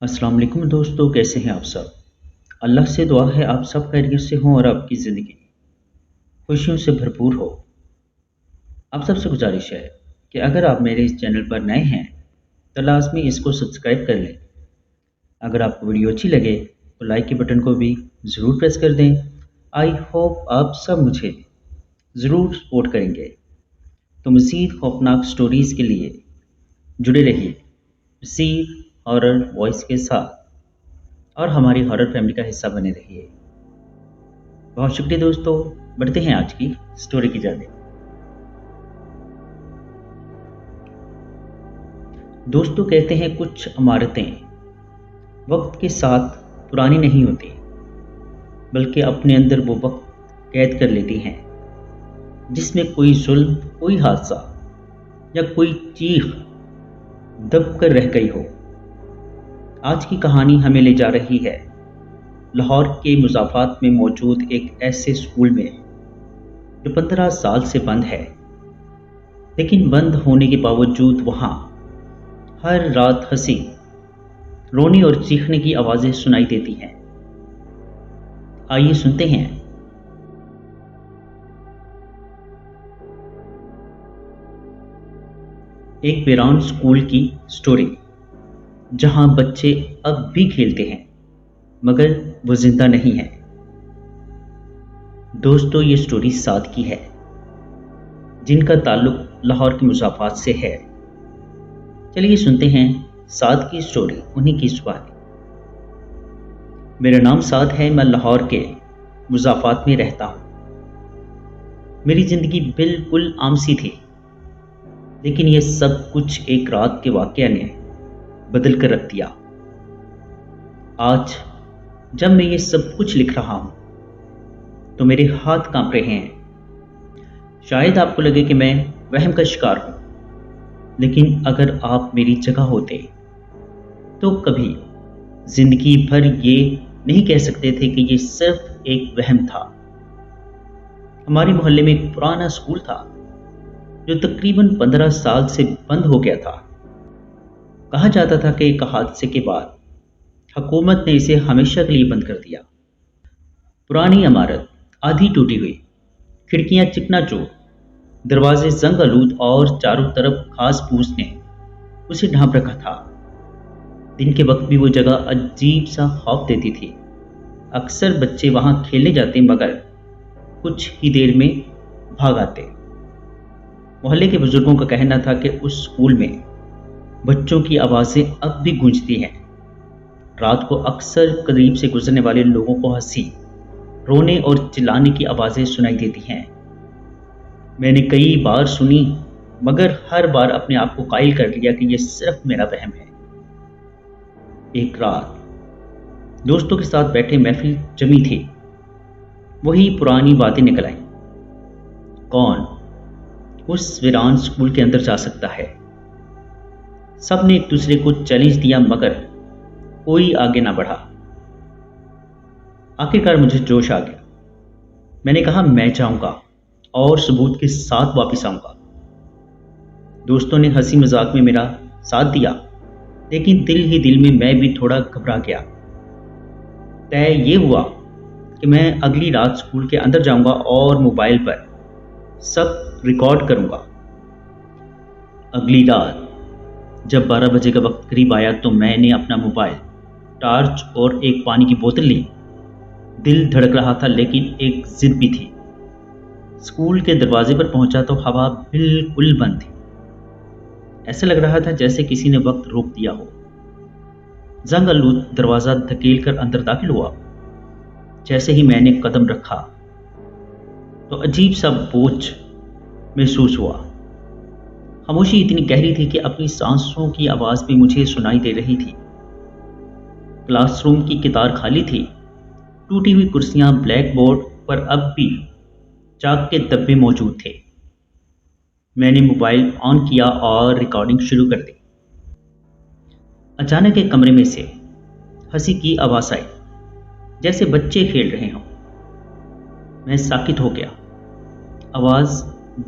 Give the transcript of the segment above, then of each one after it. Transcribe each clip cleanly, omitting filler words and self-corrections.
अस्सलाम वालेकुम दोस्तों, कैसे हैं आप सब? अल्लाह से दुआ है आप सब खैरियत से हों और आपकी ज़िंदगी खुशियों से भरपूर हो। आप सबसे गुजारिश है कि अगर आप मेरे इस चैनल पर नए हैं तो लाज़मी इसको सब्सक्राइब कर लें। अगर आपको वीडियो अच्छी लगे तो लाइक के बटन को भी ज़रूर प्रेस कर दें। आई होप आप सब मुझे ज़रूर सपोर्ट करेंगे। तो मज़ीद खौफनाक स्टोरीज़ के लिए जुड़े रहिए मज़ीद हॉरर वॉइस के साथ और हमारी हॉरर फैमिली का हिस्सा बने रहिए। बहुत शुक्रिया दोस्तों। बढ़ते हैं आज की स्टोरी की जानिब। दोस्तों कहते हैं कुछ इमारतें वक्त के साथ पुरानी नहीं होती, बल्कि अपने अंदर वो वक्त कैद कर लेती हैं जिसमें कोई जुल्म, कोई हादसा या कोई चीख दब कर रह गई हो। आज की कहानी हमें ले जा रही है लाहौर के मुज़ाफ़ात में मौजूद एक ऐसे स्कूल में जो 15 साल से बंद है, लेकिन बंद होने के बावजूद वहाँ हर रात हंसी, रोने और चीखने की आवाज़ें सुनाई देती हैं। आइए सुनते हैं एक वीरान स्कूल की स्टोरी, जहाँ बच्चे अब भी खेलते हैं मगर वो जिंदा नहीं है। दोस्तों ये स्टोरी साद की है, जिनका ताल्लुक लाहौर के मुज़ाफ़ात से है। चलिए सुनते हैं साद की स्टोरी उन्हीं की ज़ुबानी। मेरा नाम साद है, मैं लाहौर के मुज़ाफ़ात में रहता हूँ। मेरी ज़िंदगी बिल्कुल आम सी थी, लेकिन ये सब कुछ एक रात के वाक़या ने बदल कर रख दिया। आज जब मैं ये सब कुछ लिख रहा हूँ तो मेरे हाथ कांप रहे हैं। शायद आपको लगे कि मैं वहम का शिकार हूँ, लेकिन अगर आप मेरी जगह होते तो कभी जिंदगी भर ये नहीं कह सकते थे कि ये सिर्फ एक वहम था। हमारे मोहल्ले में एक पुराना स्कूल था जो तकरीबन 15 साल से बंद हो गया था। कहा जाता था कि एक हादसे के बाद हुकूमत ने इसे हमेशा के लिए बंद कर दिया। पुरानी इमारत आधी टूटी हुई, खिड़कियां चिकनाचूर, दरवाजे जंग आलूद और चारों तरफ घास फूस ने उसे ढांप रखा था। दिन के वक्त भी वो जगह अजीब सा खौफ देती थी। अक्सर बच्चे वहां खेलने जाते मगर कुछ ही देर में भाग आते। मोहल्ले के बुजुर्गों का कहना था कि उस स्कूल में बच्चों की आवाज़ें अब भी गूंजती हैं। रात को अक्सर करीब से गुजरने वाले लोगों को हंसी, रोने और चिल्लाने की आवाज़ें सुनाई देती हैं। मैंने कई बार सुनी, मगर हर बार अपने आप को कायल कर लिया कि यह सिर्फ मेरा वहम है। एक रात दोस्तों के साथ बैठे महफिल जमी थी। वही पुरानी बातें निकल आईं। कौन उस वीरान स्कूल के अंदर जा सकता है? सब ने एक दूसरे को चैलेंज दिया, मगर कोई आगे ना बढ़ा। आखिरकार मुझे जोश आ गया। मैंने कहा मैं जाऊंगा और सबूत के साथ वापस आऊंगा। दोस्तों ने हंसी मजाक में मेरा साथ दिया, लेकिन दिल ही दिल में मैं भी थोड़ा घबरा गया। तय ये हुआ कि मैं अगली रात स्कूल के अंदर जाऊंगा और मोबाइल पर सब रिकॉर्ड करूंगा। अगली रात जब 12 बजे का वक्त करीब आया तो मैंने अपना मोबाइल, टॉर्च और एक पानी की बोतल ली। दिल धड़क रहा था, लेकिन एक जिद भी थी। स्कूल के दरवाजे पर पहुंचा तो हवा बिल्कुल बंद थी। ऐसा लग रहा था जैसे किसी ने वक्त रोक दिया हो। जंग आलूद दरवाजा धकेल कर अंदर दाखिल हुआ। जैसे ही मैंने कदम रखा तो अजीब सा बोझ महसूस हुआ। खामोशी इतनी गहरी थी कि अपनी सांसों की आवाज भी मुझे सुनाई दे रही थी। क्लासरूम की किताब खाली थी। टूटी हुई कुर्सियां, ब्लैक बोर्ड पर अब भी चाक के डब्बे मौजूद थे। मैंने मोबाइल ऑन किया और रिकॉर्डिंग शुरू कर दी। अचानक एक कमरे में से हंसी की आवाज आई, जैसे बच्चे खेल रहे हों। मैं साकित हो गया। आवाज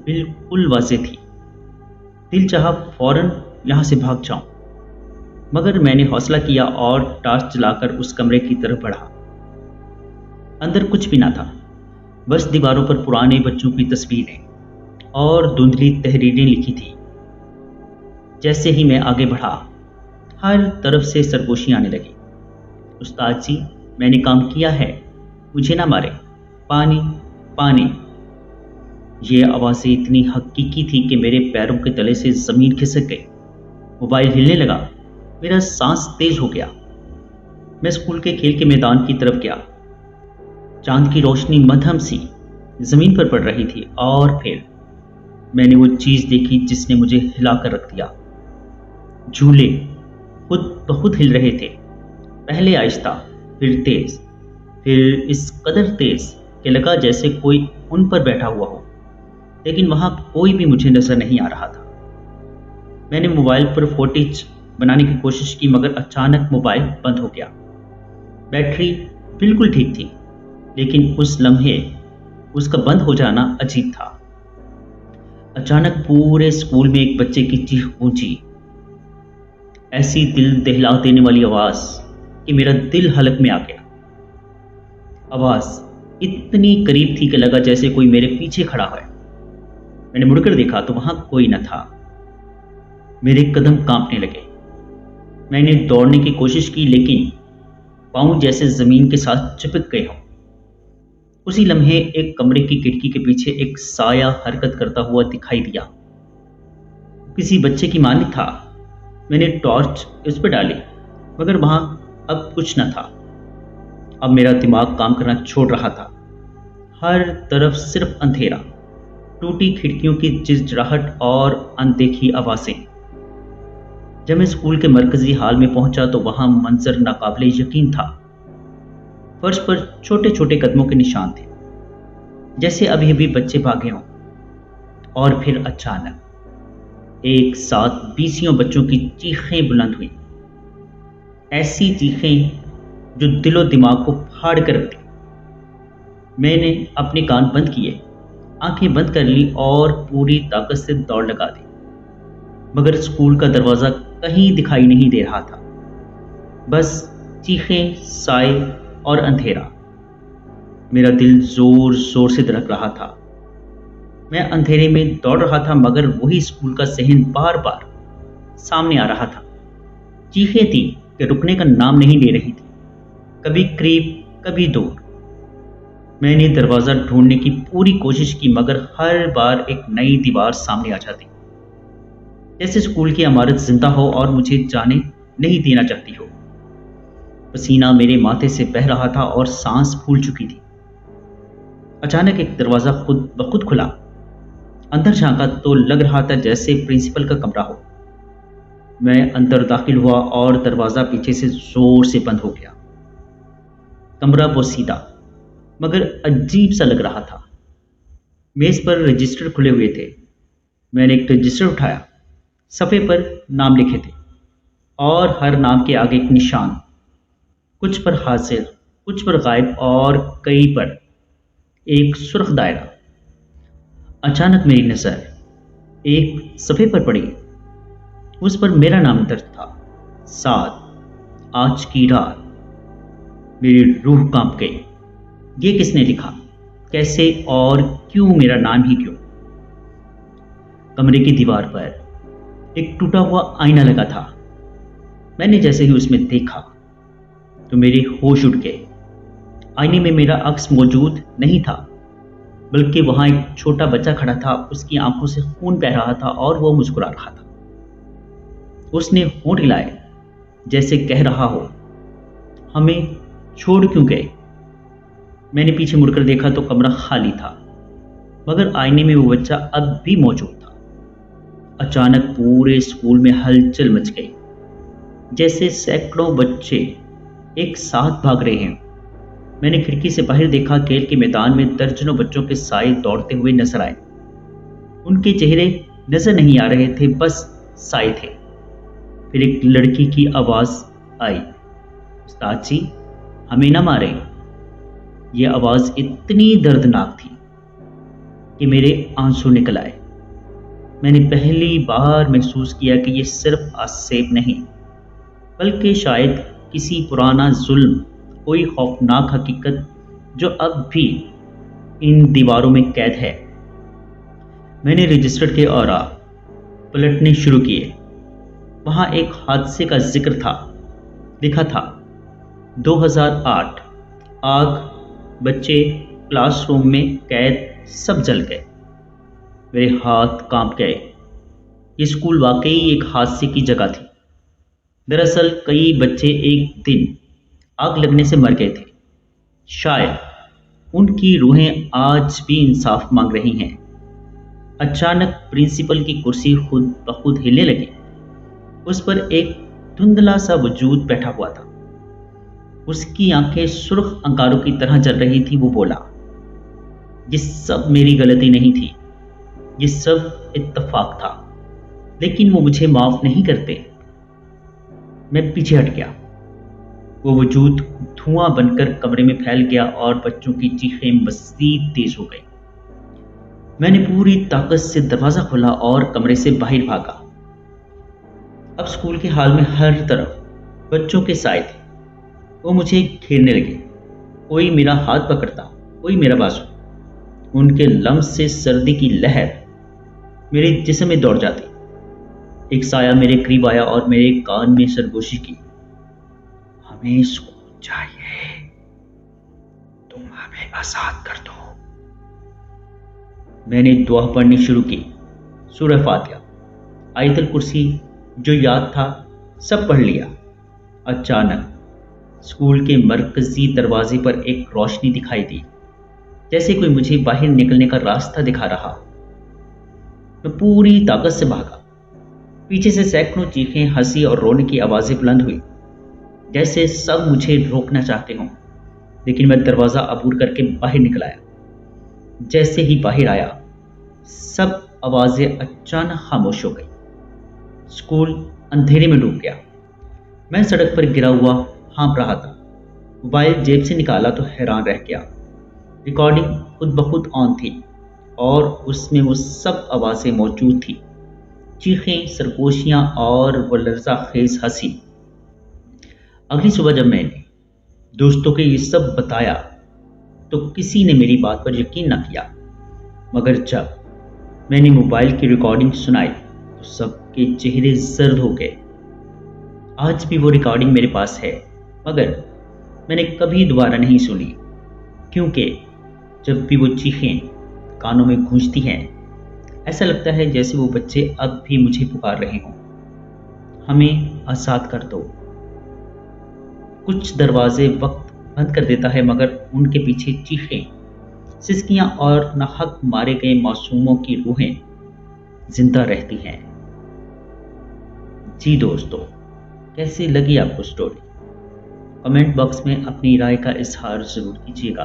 बिल्कुल वाज़ेह थी। दिल चाहा फौरन यहां से भाग जाऊं, मगर मैंने हौसला किया और टॉर्च जलाकर उस कमरे की तरफ बढ़ा। अंदर कुछ भी ना था, बस दीवारों पर पुराने बच्चों की तस्वीरें और धुंधली तहरीरें लिखी थी। जैसे ही मैं आगे बढ़ा, हर तरफ से सरगोशी आने लगी। उस्ताद जी, मैंने काम किया है, मुझे ना मारे, पानी पानी। ये आवाज़ें इतनी हकीकी थी कि मेरे पैरों के तले से ज़मीन खिसक गई। मोबाइल हिलने लगा, मेरा सांस तेज हो गया। मैं स्कूल के खेल के मैदान की तरफ गया। चांद की रोशनी मध्यम सी ज़मीन पर पड़ रही थी और फिर मैंने वो चीज़ देखी जिसने मुझे हिला कर रख दिया। झूले खुद ब खुद हिल रहे थे, पहले आहिस्ता, फिर तेज, फिर इस कदर तेज कि लगा जैसे कोई उन पर बैठा हुआ हो, लेकिन वहां कोई भी मुझे नजर नहीं आ रहा था। मैंने मोबाइल पर फुटेज बनाने की कोशिश की, मगर अचानक मोबाइल बंद हो गया। बैटरी बिल्कुल ठीक थी, लेकिन उस लम्हे उसका बंद हो जाना अजीब था। अचानक पूरे स्कूल में एक बच्चे की चीख गूंजी, ऐसी दिल दहला देने वाली आवाज कि मेरा दिल हलक में आ गया। आवाज इतनी करीब थी कि लगा जैसे कोई मेरे पीछे खड़ा है। मैंने मुड़कर देखा तो वहां कोई न था। मेरे कदम कांपने लगे। मैंने दौड़ने की कोशिश की, लेकिन पांव जैसे जमीन के साथ चिपक गए हों। उसी लम्हे एक कमरे की खिड़की के पीछे एक साया हरकत करता हुआ दिखाई दिया। किसी बच्चे की मालिक था। मैंने टॉर्च उस पर डाली, मगर वहां अब कुछ न था। अब मेरा दिमाग काम करना छोड़ रहा था। हर तरफ सिर्फ अंधेरा, टूटी खिड़कियों की चिरचिराहट और अनदेखी आवाजें। जब मैं स्कूल के मरकजी हाल में पहुंचा तो वहां मंजर नाकाबिले यकीन था। फर्श पर छोटे छोटे कदमों के निशान थे, जैसे अभी अभी बच्चे भागे हों। और फिर अचानक एक साथ बीसियों बच्चों की चीखें बुलंद हुई, ऐसी चीखें जो दिलो दिमाग को फाड़ कर रख दी। मैंने अपने कान बंद किए, आंखें बंद कर ली और पूरी ताकत से दौड़ लगा दी, मगर स्कूल का दरवाजा कहीं दिखाई नहीं दे रहा था। बस चीखें, साए और अंधेरा। मेरा दिल जोर जोर से धड़क रहा था। मैं अंधेरे में दौड़ रहा था, मगर वही स्कूल का सहन बार बार सामने आ रहा था। चीखें थी कि रुकने का नाम नहीं ले रही थी, कभी करीब कभी दूर। मैंने दरवाजा ढूंढने की पूरी कोशिश की, मगर हर बार एक नई दीवार सामने आ जाती, जैसे स्कूल की इमारत जिंदा हो और मुझे जाने नहीं देना चाहती हो। पसीना मेरे माथे से बह रहा था और सांस फूल चुकी थी। अचानक एक दरवाजा खुद ब खुद खुला। अंदर झांका तो लग रहा था जैसे प्रिंसिपल का कमरा हो। मैं अंदर दाखिल हुआ और दरवाजा पीछे से जोर से बंद हो गया। कमरा बोसीदा मगर अजीब सा लग रहा था। मेज पर रजिस्टर खुले हुए थे। मैंने एक रजिस्टर उठाया। सफ़े पर नाम लिखे थे और हर नाम के आगे एक निशान, कुछ पर हाजिर, कुछ पर गायब और कई पर एक सुर्ख दायरा। अचानक मेरी नज़र एक सफ़े पर पड़ी। उस पर मेरा नाम दर्ज था, 7 आज की रात। मेरी रूह कांप गई। ये किसने लिखा, कैसे और क्यों, मेरा नाम ही क्यों? कमरे की दीवार पर एक टूटा हुआ आईना लगा था। मैंने जैसे ही उसमें देखा तो मेरे होश उड़ गए। आईने में मेरा अक्स मौजूद नहीं था, बल्कि वहां एक छोटा बच्चा खड़ा था। उसकी आंखों से खून बह रहा था और वो मुस्कुरा रहा था। उसने होंठ हिलाए, जैसे कह रहा हो, हमें छोड़ क्यों गए? मैंने पीछे मुड़कर देखा तो कमरा खाली था, मगर आईने में वो बच्चा अब भी मौजूद था। अचानक पूरे स्कूल में हलचल मच गई, जैसे सैकड़ों बच्चे एक साथ भाग रहे हैं। मैंने खिड़की से बाहर देखा। खेल के मैदान में दर्जनों बच्चों के साए दौड़ते हुए नजर आए। उनके चेहरे नजर नहीं आ रहे थे, बस साए थे। फिर एक लड़की की आवाज आई, उस्ताद जी, हमें ना मारे। यह आवाज इतनी दर्दनाक थी कि मेरे आंसू निकल आए। मैंने पहली बार महसूस किया कि यह सिर्फ आसेब नहीं, बल्कि शायद किसी पुराना जुल्म, कोई खौफनाक हकीकत जो अब भी इन दीवारों में कैद है। मैंने रजिस्टर के औरा पलटने शुरू किए। वहां एक हादसे का जिक्र था। लिखा था 2008, आग, बच्चे, क्लासरूम में कैद, सब जल गए। मेरे हाथ कांप गए। ये स्कूल वाकई एक हादसे की जगह थी। दरअसल कई बच्चे एक दिन आग लगने से मर गए थे। शायद उनकी रूहें आज भी इंसाफ मांग रही हैं। अचानक प्रिंसिपल की कुर्सी खुद ब खुद हिलने लगी। उस पर एक धुंधला सा वजूद बैठा हुआ था। उसकी आंखें सुर्ख अंगारों की तरह जल रही थी। वो बोला, ये सब मेरी गलती नहीं थी, ये सब इत्तेफाक था, लेकिन वो मुझे माफ नहीं करते। मैं पीछे हट गया। वो वजूद धुआं बनकर कमरे में फैल गया और बच्चों की चीखें मज़ीद तेज हो गई। मैंने पूरी ताकत से दरवाजा खोला और कमरे से बाहर भागा। अब स्कूल के हाल में हर तरफ बच्चों के साए थे। वो मुझे घेरने लगे। कोई मेरा हाथ पकड़ता, कोई मेरा बाजू। उनके लम्स से सर्दी की लहर मेरे जिस्म में दौड़ जाती। एक साया मेरे करीब आया और मेरे कान में सरगोशी की, हमें स्कूल चाहिए, तुम हमें आजाद कर दो। मैंने दुआ पढ़नी शुरू की। सूरह फातिहा, आयतुल कुर्सी, जो याद था सब पढ़ लिया। अचानक स्कूल के मरकजी दरवाजे पर एक रोशनी दिखाई दी, जैसे कोई मुझे बाहर निकलने का रास्ता दिखा रहा। मैं पूरी ताकत से भागा। पीछे से सैकड़ों चीखें, हंसी और रोने की आवाजें बुलंद हुई, जैसे सब मुझे रोकना चाहते हों। लेकिन मैं दरवाजा अबूर करके बाहर निकल आया। जैसे ही बाहर आया, सब आवाजें अचानक खामोश हो गई। स्कूल अंधेरे में डूब गया। मैं सड़क पर गिरा हुआ हाँफ रहा था। मोबाइल जेब से निकाला तो हैरान रह गया। रिकॉर्डिंग खुद ब खुद ऑन थी और उसमें वो सब आवाजें मौजूद थी, चीखें, सरगोशियां और वो लर्जा खेज हंसी। अगली सुबह जब मैंने दोस्तों को ये सब बताया तो किसी ने मेरी बात पर यकीन न किया। मगर जब मैंने मोबाइल की रिकॉर्डिंग सुनाई तो सबके चेहरे जर्द हो गए। आज भी वो रिकॉर्डिंग मेरे पास है, मगर मैंने कभी दोबारा नहीं सुनी, क्योंकि जब भी वो चीखें कानों में गूंजती हैं, ऐसा लगता है जैसे वो बच्चे अब भी मुझे पुकार रहे हों, हमें आज़ाद कर दो। कुछ दरवाजे वक्त बंद कर देता है, मगर उनके पीछे चीखें, सिसकियां और नाहक मारे गए मासूमों की रूहें जिंदा रहती हैं। जी दोस्तों, कैसी लगी आपको स्टोरी? कमेंट बॉक्स में अपनी राय का इजहार ज़रूर कीजिएगा।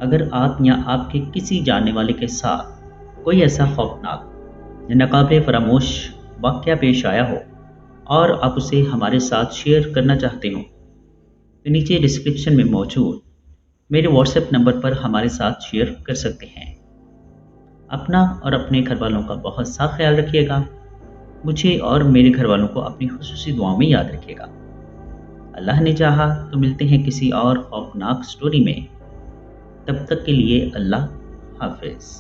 अगर आप या आपके किसी जानने वाले के साथ कोई ऐसा खौफनाक या नाकाबिले फरामोश वाक़या पेश आया हो और आप उसे हमारे साथ शेयर करना चाहते हो, तो नीचे डिस्क्रिप्शन में मौजूद मेरे व्हाट्सएप नंबर पर हमारे साथ शेयर कर सकते हैं। अपना और अपने घर वालों का बहुत सा ख्याल रखिएगा। मुझे और मेरे घर वालों को अपनी खुसूसी दुआओं में याद रखिएगा। अल्लाह ने चाहा तो मिलते हैं किसी और खौफनाक स्टोरी में। तब तक के लिए अल्लाह हाफिज़।